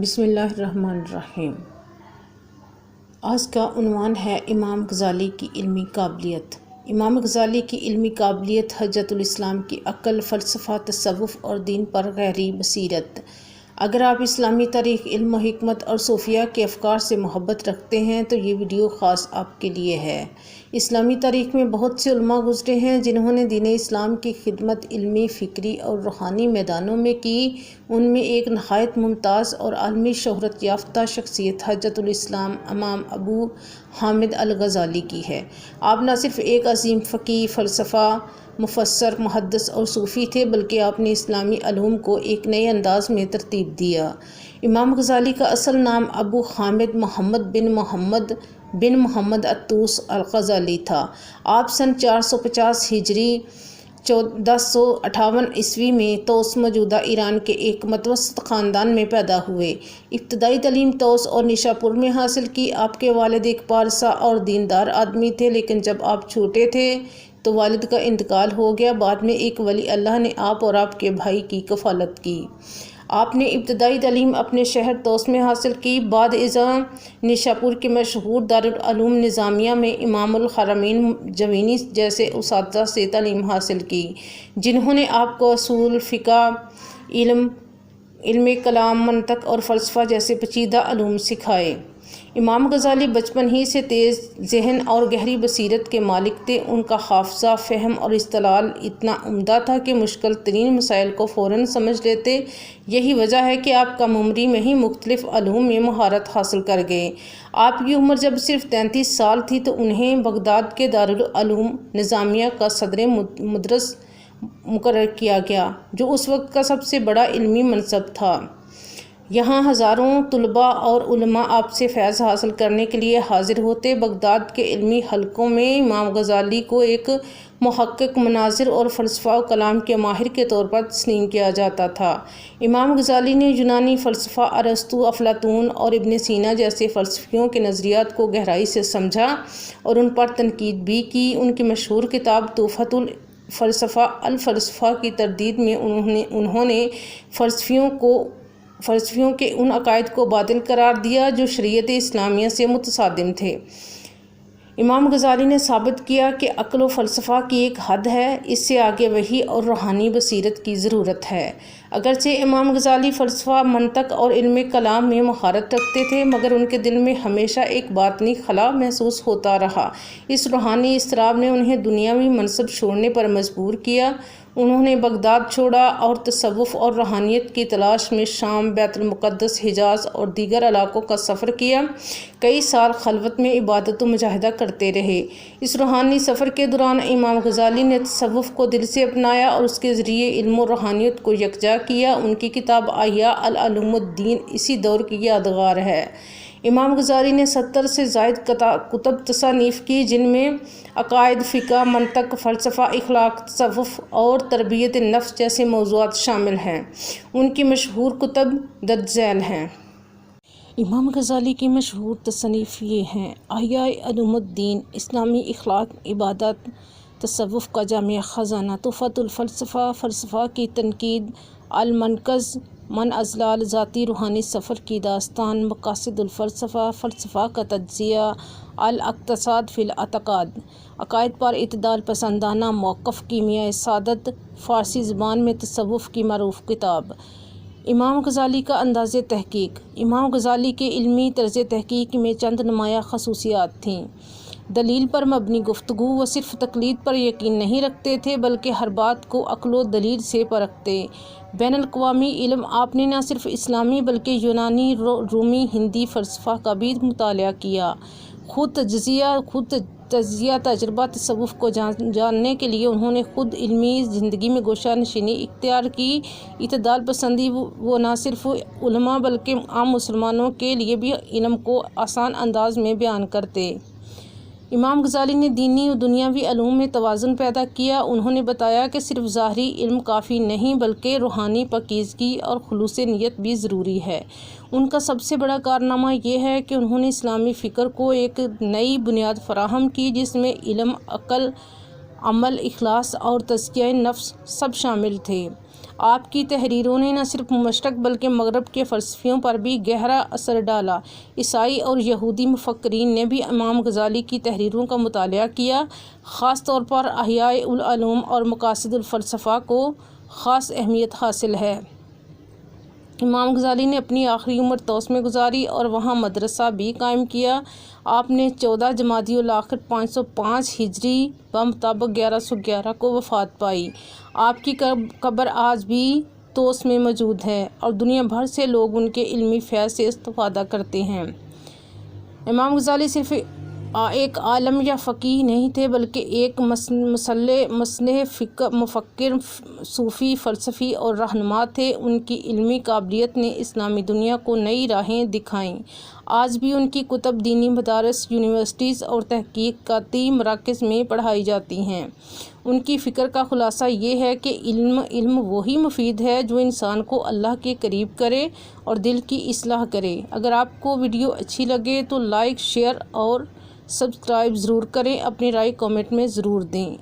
بسم اللہ الرحمن الرحیم۔ آج کا عنوان ہے امام غزالی کی علمی قابلیت۔ امام غزالی کی علمی قابلیت حجت الاسلام کی عقل، فلسفہ، تصوف اور دین پر گہری بصیرت۔ اگر آپ اسلامی تاریخ، علم و حکمت اور صوفیہ کے افکار سے محبت رکھتے ہیں تو یہ ویڈیو خاص آپ کے لیے ہے۔ اسلامی تاریخ میں بہت سے علماء گزرے ہیں جنہوں نے دین اسلام کی خدمت علمی، فکری اور روحانی میدانوں میں کی۔ ان میں ایک نہایت ممتاز اور عالمی شہرت یافتہ شخصیت حجت الاسلام امام ابو حامد الغزالی کی ہے۔ آپ نہ صرف ایک عظیم فقیہ، فلسفہ، مفسر، محدث اور صوفی تھے بلکہ آپ نے اسلامی علوم کو ایک نئے انداز میں ترتیب دیا۔ امام غزالی کا اصل نام ابو حامد محمد بن محمد الطوس الغزالی تھا۔ آپ سن 450 ہجری 1458 عیسوی میں طوس موجودہ ایران کے ایک متوسط خاندان میں پیدا ہوئے۔ ابتدائی تعلیم طوس اور نیشاپور میں حاصل کی۔ آپ کے والد ایک پارسا اور دیندار آدمی تھے، لیکن جب آپ چھوٹے تھے تو والد کا انتقال ہو گیا۔ بعد میں ایک ولی اللہ نے آپ اور آپ کے بھائی کی کفالت کی۔ آپ نے ابتدائی تعلیم اپنے شہر طوس میں حاصل کی۔ بعد ازاں نیشاپور کے مشہور دارالعلوم نظامیہ میں امام الحرمین جوینی جیسے اساتذہ سے تعلیم حاصل کی، جنہوں نے آپ کو اصول فقہ، علم کلام، منطق اور فلسفہ جیسے پیچیدہ علوم سکھائے۔ امام غزالی بچپن ہی سے تیز ذہن اور گہری بصیرت کے مالک تھے۔ ان کا حافظہ، فہم اور استدلال اتنا عمدہ تھا کہ مشکل ترین مسائل کو فوراً سمجھ لیتے۔ یہی وجہ ہے کہ آپ کم عمری میں ہی مختلف علوم میں مہارت حاصل کر گئے۔ آپ کی عمر جب صرف 33 سال تھی تو انہیں بغداد کے دارالعلوم نظامیہ کا صدر مدرس مقرر کیا گیا، جو اس وقت کا سب سے بڑا علمی منصب تھا۔ یہاں ہزاروں طلباء اور علماء آپ سے فیض حاصل کرنے کے لیے حاضر ہوتے۔ بغداد کے علمی حلقوں میں امام غزالی کو ایک محقق، مناظر اور فلسفہ و کلام کے ماہر کے طور پر تسلیم کیا جاتا تھا۔ امام غزالی نے یونانی فلسفہ، ارسطو، افلاطون اور ابن سینا جیسے فلسفیوں کے نظریات کو گہرائی سے سمجھا اور ان پر تنقید بھی کی۔ ان کی مشہور کتاب تحفۃ الفلاسفہ کی تردید میں انہوں نے فلسفیوں کے ان عقائد کو باطل قرار دیا جو شریعت اسلامیہ سے متصادم تھے۔ امام غزالی نے ثابت کیا کہ عقل و فلسفہ کی ایک حد ہے، اس سے آگے وحی اور روحانی بصیرت کی ضرورت ہے۔ اگرچہ امام غزالی فلسفہ، منطق اور علم کلام میں مہارت رکھتے تھے، مگر ان کے دل میں ہمیشہ ایک باطنی خلا محسوس ہوتا رہا۔ اس روحانی اضطراب نے انہیں دنیاوی منصب چھوڑنے پر مجبور کیا۔ انہوں نے بغداد چھوڑا اور تصوف اور روحانیت کی تلاش میں شام، بیت المقدس، حجاز اور دیگر علاقوں کا سفر کیا۔ کئی سال خلوت میں عبادت و مجاہدہ کرتے رہے۔ اس روحانی سفر کے دوران امام غزالی نے تصوف کو دل سے اپنایا اور اس کے ذریعے علم و روحانیت کو یکجا کیا۔ ان کی کتاب احیاء العلوم الدین اسی دور کی یادگار ہے۔ امام غزالی نے 70 سے زائد کتب تصنیف کی، جن میں عقائد، فقہ، منطق، فلسفہ، اخلاق، تصوف اور تربیت نفس جیسے موضوعات شامل ہیں۔ ان کی مشہور کتب درج ذیل ہیں۔ امام غزالی کی مشہور تصانیف یہ ہیں: احیاء علوم الدین، اسلامی اخلاق، عبادات، تصوف کا جامع خزانہ، تحفۃ الفلاسفہ، فلسفہ کی تنقید، المنقذ من اضلال، ذاتی روحانی سفر کی داستان، مقاصد الفلسفہ، فلسفہ کا تجزیہ، الاقتصاد فی الاعتقاد، عقائد پر اعتدال پسندانہ موقف، کیمیائے سعادت، فارسی زبان میں تصوف کی معروف کتاب۔ امام غزالی کا انداز تحقیق۔ امام غزالی کے علمی طرز تحقیق میں چند نمایاں خصوصیات تھیں۔ دلیل پر مبنی گفتگو۔ وہ صرف تقلید پر یقین نہیں رکھتے تھے بلکہ ہر بات کو عقل و دلیل سے پرکھتے۔ بین الاقوامی علم۔ آپ نے نہ صرف اسلامی بلکہ یونانی، رومی، ہندی فلسفہ کا بھی مطالعہ کیا۔ خود تجزیہ تجربہ۔ تصوف کو جاننے کے لیے انہوں نے خود علمی زندگی میں گوشہ نشینی اختیار کی۔ اعتدال پسندی۔ وہ نہ صرف علماء بلکہ عام مسلمانوں کے لیے بھی علم کو آسان انداز میں بیان کرتے۔ امام غزالی نے دینی و دنیاوی علوم میں توازن پیدا کیا۔ انہوں نے بتایا کہ صرف ظاہری علم کافی نہیں بلکہ روحانی پاکیزگی اور خلوص نیت بھی ضروری ہے۔ ان کا سب سے بڑا کارنامہ یہ ہے کہ انہوں نے اسلامی فکر کو ایک نئی بنیاد فراہم کی جس میں علم، عقل، عمل، اخلاص اور تزکیہ نفس سب شامل تھے۔ آپ کی تحریروں نے نہ صرف مشرق بلکہ مغرب کے فلسفیوں پر بھی گہرا اثر ڈالا۔ عیسائی اور یہودی مفکرین نے بھی امام غزالی کی تحریروں کا مطالعہ کیا۔ خاص طور پر احیاء العلوم اور مقاصد الفلسفہ کو خاص اہمیت حاصل ہے۔ امام غزالی نے اپنی آخری عمر طوس میں گزاری اور وہاں مدرسہ بھی قائم کیا۔ آپ نے 14 جمادی الاخر 505 ہجری بمطابق 1111 کو وفات پائی۔ آپ کی قبر آج بھی طوس میں موجود ہے اور دنیا بھر سے لوگ ان کے علمی فیض سے استفادہ کرتے ہیں۔ امام غزالی صرف ایک عالم یا فقیہ نہیں تھے بلکہ ایک مصلح، مفکر، صوفی، فلسفی اور رہنما تھے۔ ان کی علمی قابلیت نے اسلامی دنیا کو نئی راہیں دکھائیں۔ آج بھی ان کی کتب دینی مدارس، یونیورسٹیز اور تحقیقاتی مراکز میں پڑھائی جاتی ہیں۔ ان کی فکر کا خلاصہ یہ ہے کہ علم وہی مفید ہے جو انسان کو اللہ کے قریب کرے اور دل کی اصلاح کرے۔ اگر آپ کو ویڈیو اچھی لگے تو لائک، شیئر اور سبسکرائب ضرور کریں۔ اپنی رائے کامنٹ میں ضرور دیں۔